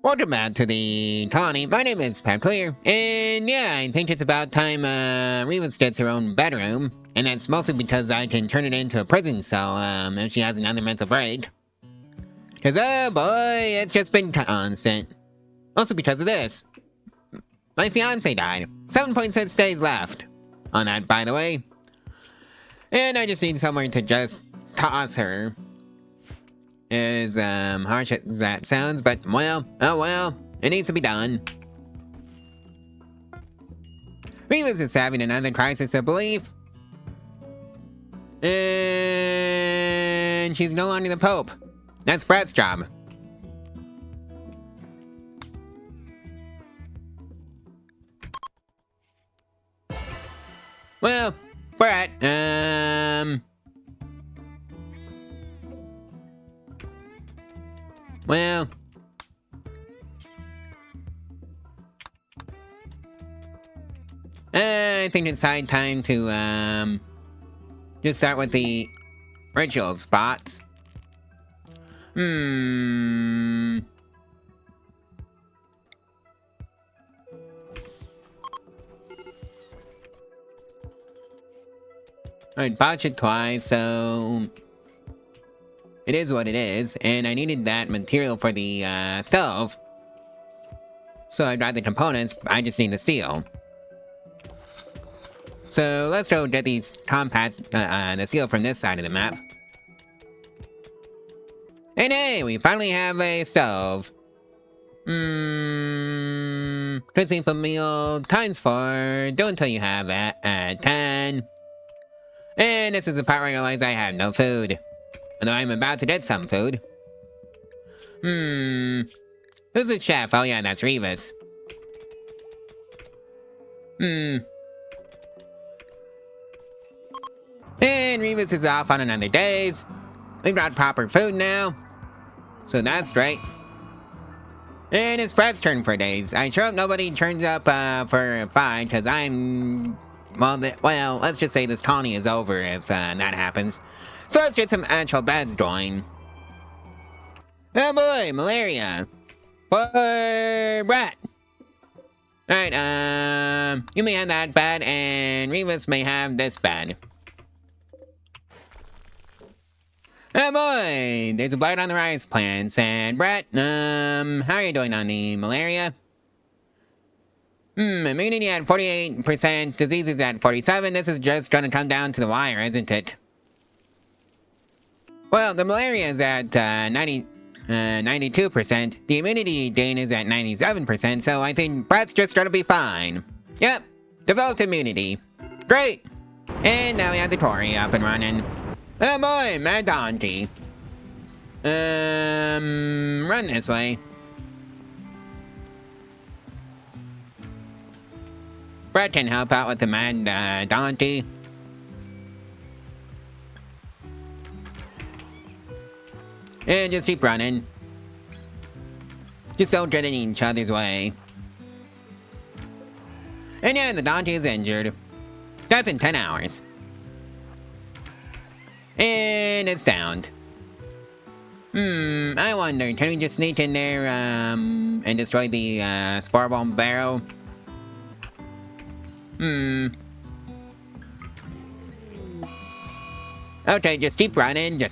Welcome back to the colony. My name is Pravculear, and yeah, I think it's about time Remus gets her own bedroom, and that's mostly because I can turn it into a prison cell if she has another mental break. Cause oh boy, it's just been constant. Also because of this. My fiance died. 7.6 days left on that, by the way. And I just need somewhere to just toss her. As harsh as that sounds, but well, oh well, it needs to be done. Remus is having another crisis of belief. And she's no longer the Pope. That's Brett's job. Well, Brett, well, I think it's high time to, just start with the ritual spots. I botched it twice, so it is what it is, and I needed that material for the stove. So I got the components, I just need the steel. So let's go get these the steel from this side of the map. And hey, we finally have a stove. Cooking for meal times 4. Do until you have it at 10. And this is the part where I realize I have no food. Although I'm about to get some food. Who's the chef? Oh yeah, that's Remus. And Remus is off on another day's. We've got proper food now. So that's right. And it's Brett's turn for days. I sure hope nobody turns up for a fight, because I'm... Well, let's just say this colony is over if that happens. So let's get some actual beds going. Oh boy, malaria. For Brett. Alright, you may have that bed, and Remus may have this bed. Oh boy, there's a blight on the rice plants, and Brett, how are you doing on the malaria? Immunity at 48%, diseases at 47, this is just gonna come down to the wire, isn't it? Well, the malaria is at 92%, the immunity gain is at 97%, so I think Brett's just gonna be fine. Yep, developed immunity. Great! And now we have the Quarry up and running. Oh boy, Mad Donkey. Run this way. Brett can help out with the Mad Donkey. And just keep running. Just don't get in each other's way. And yeah, the Donkey is injured. Death in 10 hours. And it's downed. I wonder, can we just sneak in there, and destroy the, spore bomb barrel? Okay, just keep running,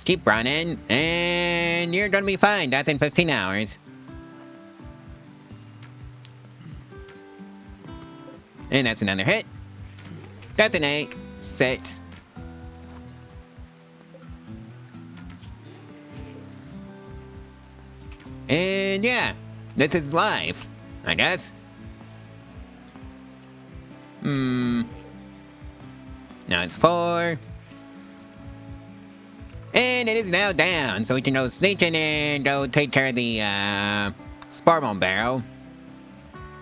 and you're gonna be fine, death in 15 hours. And that's another hit. Death in 8, 6. And yeah, this is live, I guess. Now it's 4. And it is now down, so we can go sneak in and go take care of the, spore bomb barrel.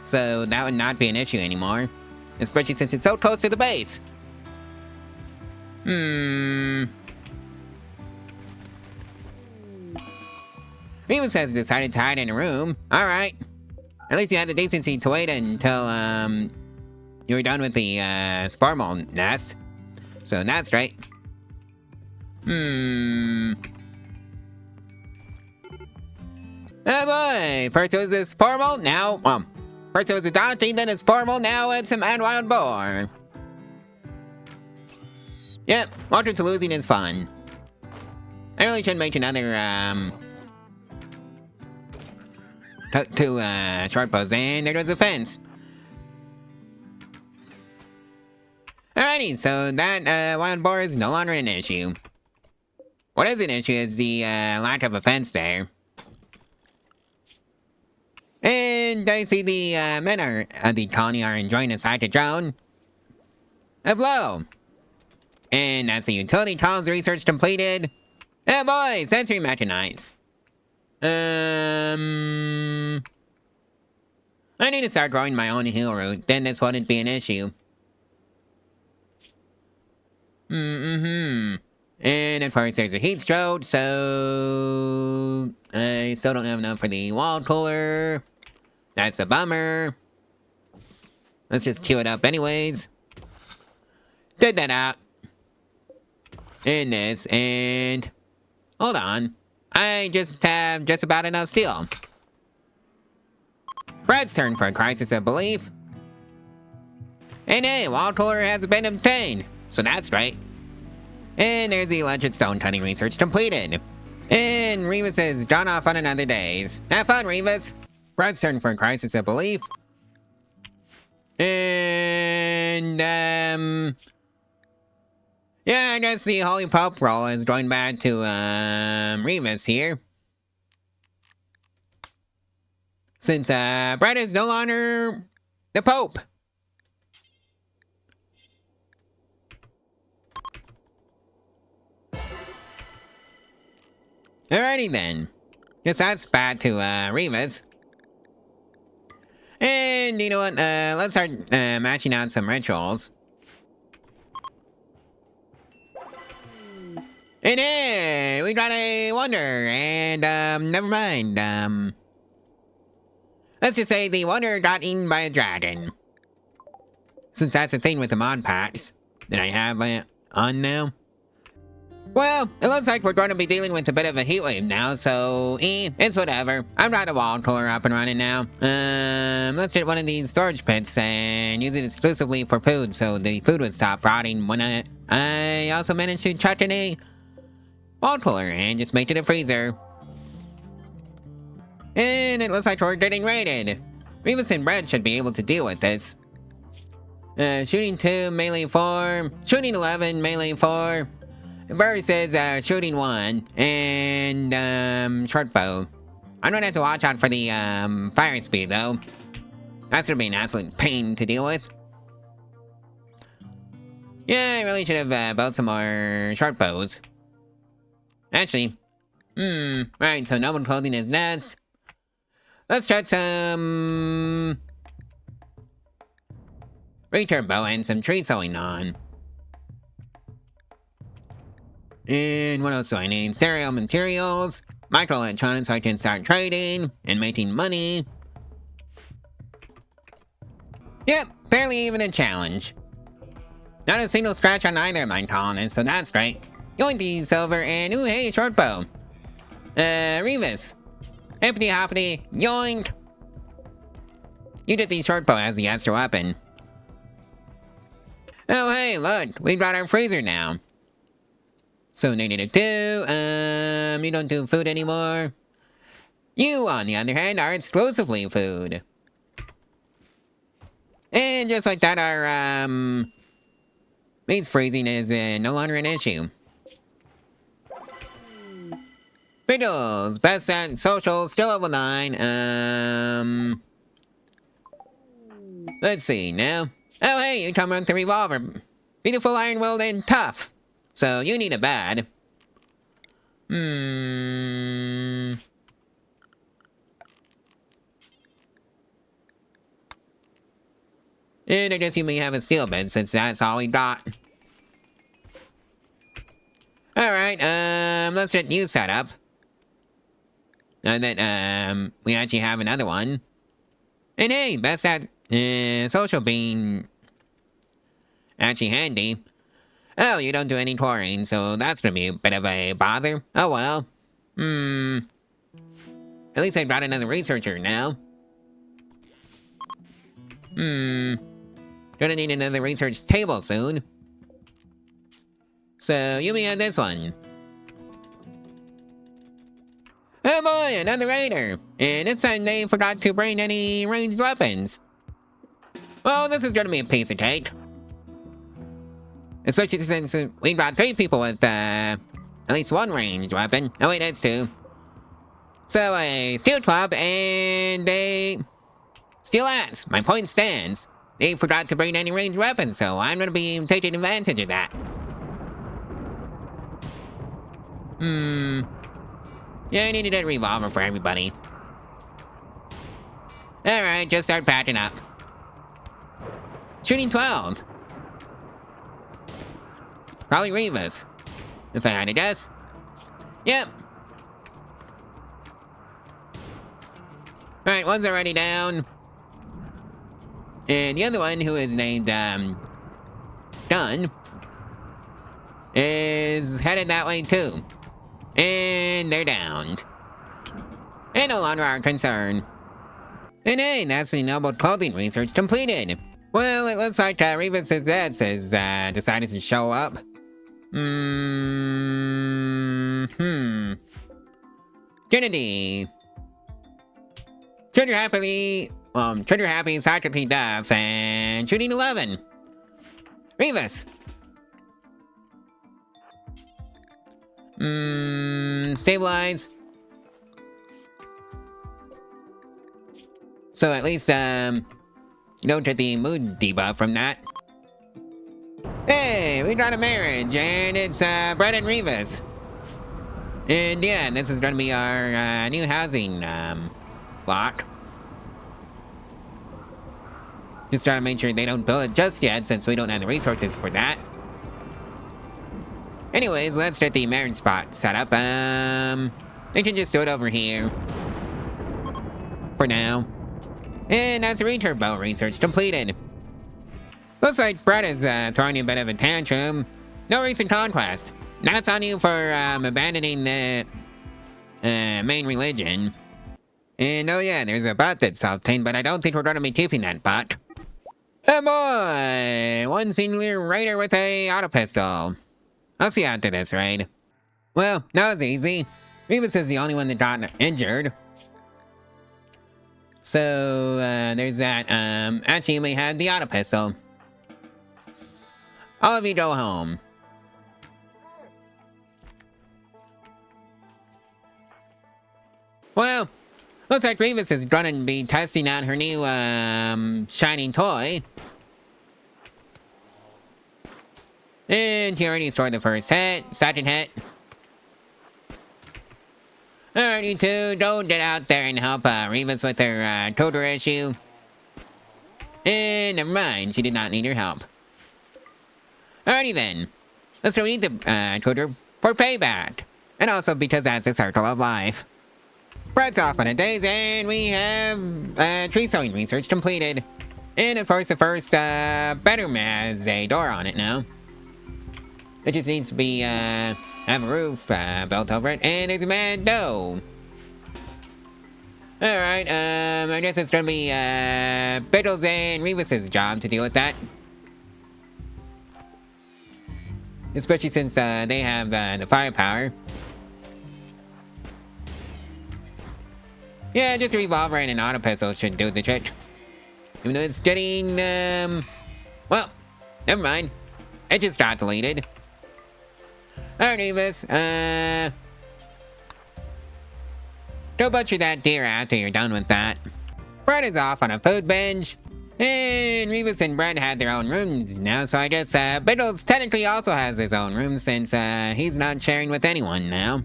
So that would not be an issue anymore. Especially since it's so close to the base. Remus has decided to hide in a room. Alright. At least you had the decency to wait until, you were done with the, spore bomb nest. So that's right. Oh boy! First it was a Spormal, now, first it was a Dante, then a Spormal, now it's a mad wild boar. Yep, water to losing is fun. I really should make another, two short bows, and there goes the fence. Alrighty, so that wild boar is no longer an issue. What is an issue is the lack of a fence there. And I see the men of the colony are enjoying a sight to drone. A blow. And as the utility calls research completed. Oh boy, sensory mechanites. I need to start growing my own heal root, then this wouldn't be an issue. And of course there's a heat stroke, so I still don't have enough for the wall cooler. That's a bummer. Let's just queue it up anyways. Did that out. And this, and hold on. I just have just about enough steel. Brad's turn for a crisis of belief. And hey, wall cooler has been obtained, so that's right. And there's the alleged stone cutting research completed. And Revis has gone off on another days. Have fun, Revis. Brad's turn for a crisis of belief. And, yeah, I guess the Holy Pope role is going back to, Revis here. Since, Brad is no longer the Pope. Alrighty then. Guess that's bad to, Revis. And you know what, let's start, matching out some rituals. And hey, we got a wonder, and, never mind, let's just say the wonder got eaten by a dragon. Since that's the thing with the mod packs that I have on now. Well, it looks like we're going to be dealing with a bit of a heat wave now, so it's whatever. I've got a wall cooler up and running now. Let's hit one of these storage pits and use it exclusively for food, so the food would stop rotting when I also managed to chuck in a wall cooler and just make it a freezer. And it looks like we're getting raided. Revis and Brad should be able to deal with this. Shooting 2, melee 4, shooting 11, melee 4. Versus shooting 1 and short bow. I'm gonna have to watch out for the fire speed though. That's gonna be an absolute pain to deal with. Yeah, I really should have built some more short bows. Actually, right, so no one clothing is next. Let's try some return bow and some tree sewing on. And what else do I need? Stereo materials, microelectronics so I can start trading and making money. Yep, barely even a challenge. Not a single scratch on either of my colonists, so that's great. Going to use silver and ooh hey, short bow. Revis. Hippity hoppity, yoink! You did the short bow as the extra weapon. Oh hey, look, we got our freezer now. So -2, you don't do food anymore. You, on the other hand, are exclusively food. And just like that, our, meat freezing is no longer an issue. Riddles, best at social, still level 9, let's see, now. Oh hey, you come with the revolver. Beautiful iron willed and tough. So you need a bad. And I guess you may have a steel bed since that's all we got. Alright, let's get you set up. Now that, we actually have another one. And hey, best at, social being actually handy. Oh, you don't do any quarrying, so that's gonna be a bit of a bother. Oh well. At least I brought another researcher now. Gonna need another research table soon. So, you may have this one. Oh boy, another raider! And this time they forgot to bring any ranged weapons. Well, this is gonna be a piece of cake. Especially since we brought 3 people with, at least 1 ranged weapon. Oh wait, that's 2. So, a steel club and a steel axe. My point stands. They forgot to bring any ranged weapons, so I'm gonna be taking advantage of that. Yeah, I needed a revolver for everybody. Alright, just start packing up. Shooting 12. Probably Reva's. If I had to guess. Yep. Alright, one's already down. And the other one, who is named, Gun, is headed that way too. And they're downed. And no longer our concern. And hey, that's the noble clothing research completed. Well, it looks like Revis's dad has decided to show up. Kennedy. Trigger happy is practically deaf and shooting 11. Revis. Stabilize. So at least, don't get the mood debuff from that. Hey, we got a marriage, and it's, Brett and Revis. And yeah, this is gonna be our, new housing, block. Just trying to make sure they don't build it just yet, since we don't have the resources for that. Anyways, let's get the marriage spot set up. We can just do it over here. For now. And that's the returbo research completed. Looks like Brett is throwing you a bit of a tantrum. No recent conquest. That's on you for abandoning the main religion. And oh yeah, there's a bot that's self-tamed, but I don't think we're gonna be keeping that bot. Oh boy! One singular raider with a auto pistol. I'll see you after this raid. Well, that was easy. Revis is the only one that got injured. So, there's that. Actually, you may have the auto pistol. All of you go home. Well, looks like Revis is gonna be testing out her new, shining toy. And she already scored the first hit, second hit. Alright, you two, don't get out there and help Revis with her coder issue. And never mind, she did not need your help. Alrighty then, let's go eat the coder for payback. And also because that's a circle of life. Brett's off on a days, and we have tree sowing research completed. And of course, the first bedroom has a door on it now. It just needs to be have a roof built over it, and it's a mad dough. Alright, I guess it's gonna be Biddles and Revis's job to deal with that. Especially since they have the firepower. Yeah, just a revolver and an auto pistol should do the trick. Even though it's getting, well, never mind. It just got deleted. Alright, Revis, go butcher that deer after you're done with that. Brett is off on a food binge. And Revis and Brett had their own rooms now, so I guess, Biddles technically also has his own room since, he's not sharing with anyone now.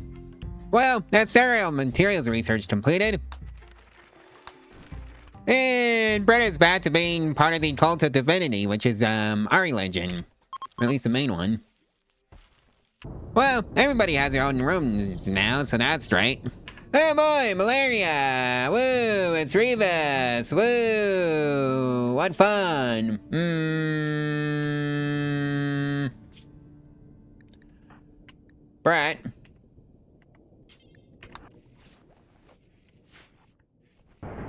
Well, that's sterile materials research completed. And Brett is back to being part of the cult of divinity, which is, our religion. Or at least the main one. Well, everybody has their own rooms now, so that's right. Oh boy, malaria! Woo, it's Revis! Woo! What fun! Brett.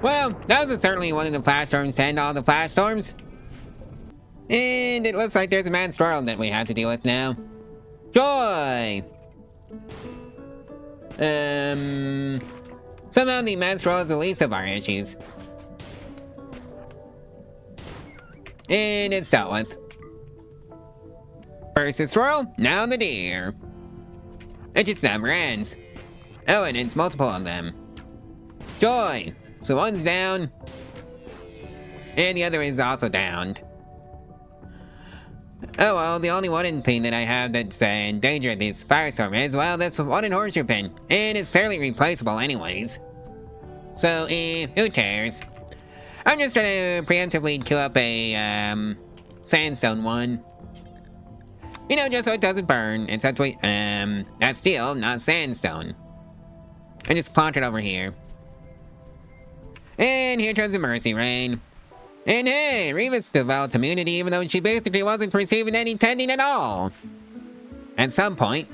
Well, that was certainly one of the flash storms to end all the flash storms. And it looks like there's a mad storm that we have to deal with now. Joy! Somehow the mad storm is the least of our issues. And it's dealt with. First the squirrel, now the deer. It just never ends. Oh, and it's multiple of them. Joy! So one's down. And the other is also downed. Oh well, the only wooden thing that I have that's in danger of this firestorm is, well, this wooden horseshoe pin. And it's fairly replaceable anyways. So, who cares? I'm just gonna preemptively kill up a, sandstone one. You know, just so it doesn't burn. It's actually, that's steel, not sandstone. And just plonk it over here. And here comes the mercy rain. And hey, Reva's developed immunity even though she basically wasn't receiving any tending at all. At some point.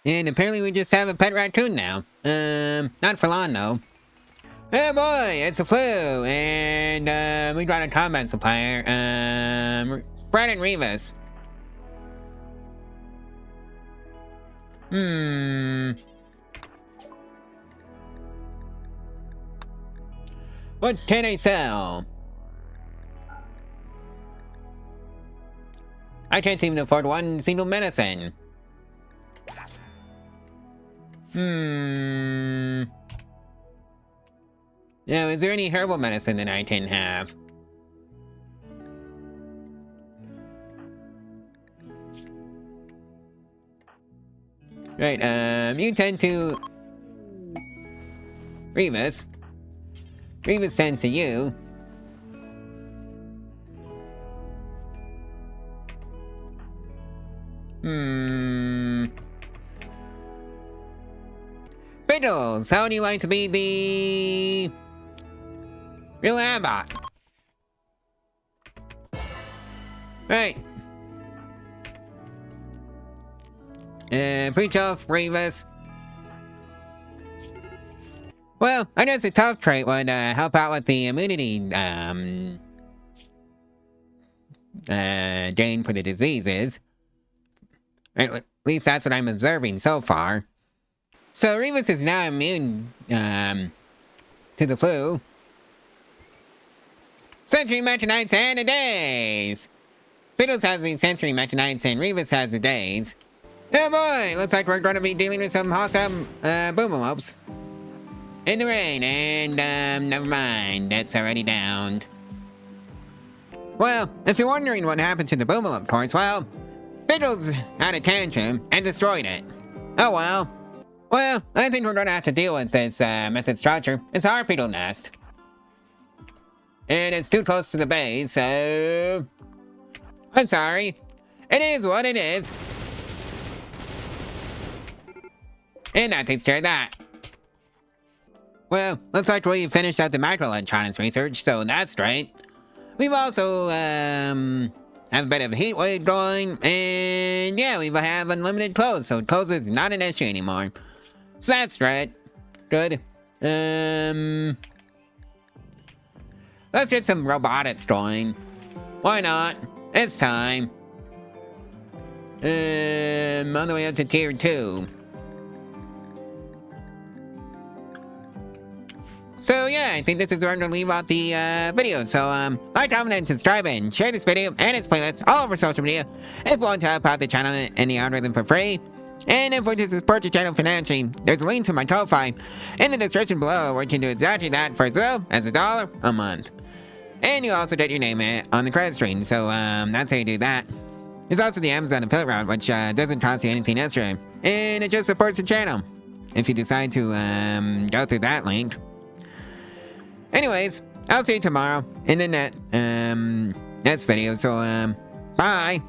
And apparently we just have a pet raccoon now. Not for long though. Oh boy, it's a flu. And, we got a combat supplier. Brad and Rivas. What can I sell? I can't even afford one single medicine. Now, is there any herbal medicine that I can have? Right, you tend to... Remus. Remus tends to you. Biddles, how would you like to be the... real abbot? Right. Preach off, Remus. Well, I guess a tough trait would help out with the immunity gain for the diseases. At least that's what I'm observing so far. So Remus is now immune to the flu. Sensory mechanites and the days. Beetles has the sensory mechanites and Remus has the days. Oh boy, looks like we're going to be dealing with some awesome boomalopes. In the rain, and never mind, that's already downed. Well, if you're wondering what happened to the boomalop course, well, Beetles had a tantrum and destroyed it. Oh well. Well, I think we're gonna have to deal with this method structure. It's our beetle nest. And it's too close to the base, so... I'm sorry. It is what it is. And that takes care of that. Well, looks like we finished out the microelectronics research, so that's great. We've also, have a bit of a heat wave going, and yeah, we have unlimited clothes, so clothes is not an issue anymore. So that's great. Good. Let's get some robotics going. Why not? It's time. On the way up to tier 2. So yeah, I think this is where I'm gonna leave out the video. So like, comment, and subscribe, and share this video and its playlists all over social media if you want to help out the channel and the algorithm for free. And if you want to support the channel financially, there's a link to my Ko-Fi in the description below where you can do exactly that for as little as $1 a month. And you also get your name on the credit screen, so that's how you do that. There's also the Amazon affiliate route, which doesn't cost you anything extra, and it just supports the channel if you decide to go through that link. Anyways, I'll see you tomorrow in the next video, so, bye!